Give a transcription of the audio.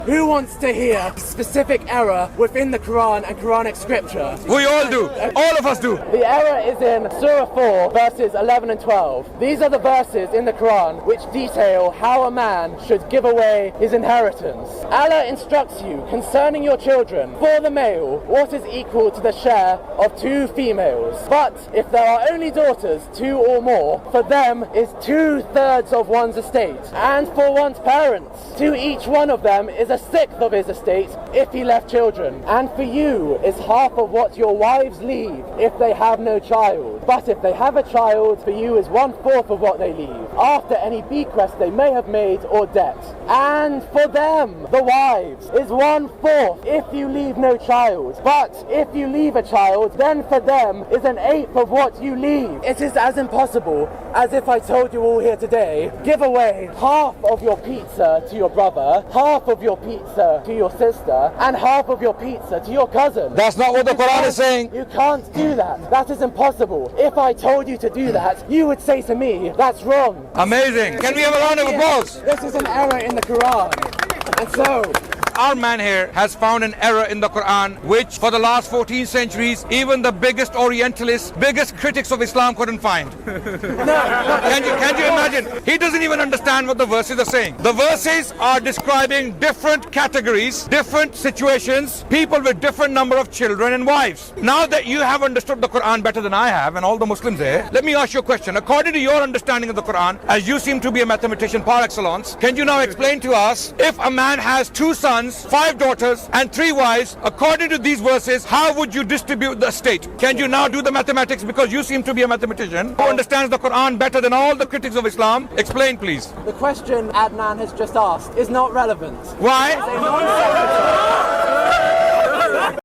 Who wants to hear specific error within the Quran and Quranic scripture? We all do. All of us do. The error is in Surah 4, verses 11 and 12. These are the verses in the Quran which detail how a man should give away his inheritance. Allah instructs you concerning your children, for the male, what is equal to the share of 2 females. But if there are only daughters, 2 or more, for them is 2/3 of one's estate. And for one's parents, to each one of them is 1/6 of his estate if he left children. And for you is half of what your wives leave if they have no child. But if they have a child, for you is 1/4 of what they leave, after any bequest they may have made or debt. And for them, the wives, is 1/4 if you leave no child. But if you leave a child, then for them is 1/8 of what you leave. It is as impossible as if I told you all here today, give away half of your pizza to your brother, half of your pizza to your sister, and half of your pizza to your cousin. That's not what the Quran is saying. You can't do that. That is impossible. If I told you to do that, you would say to me, that's wrong. Amazing. Can we have a round of applause? This is an error in the Quran. And so, Our man here has found an error in the Quran, which for the last 14 centuries, even the biggest Orientalists, biggest critics of Islam couldn't find. Can you imagine? He doesn't even understand what the verses are saying. The verses are describing different categories, different situations, people with different number of children and wives. Now that you have understood the Quran better than I have and all the Muslims here, let me ask you a question. According to your understanding of the Quran, as you seem to be a mathematician par excellence, can you now explain to us, if a man has 2 sons, 5 daughters and 3 wives, according to these verses, how would you distribute the estate? Can you now do the mathematics, because you seem to be a mathematician who understands the Quran better than all the critics of Islam? Explain, please. the question Adnan has just asked is not relevant. Why? It's a non-sequitur.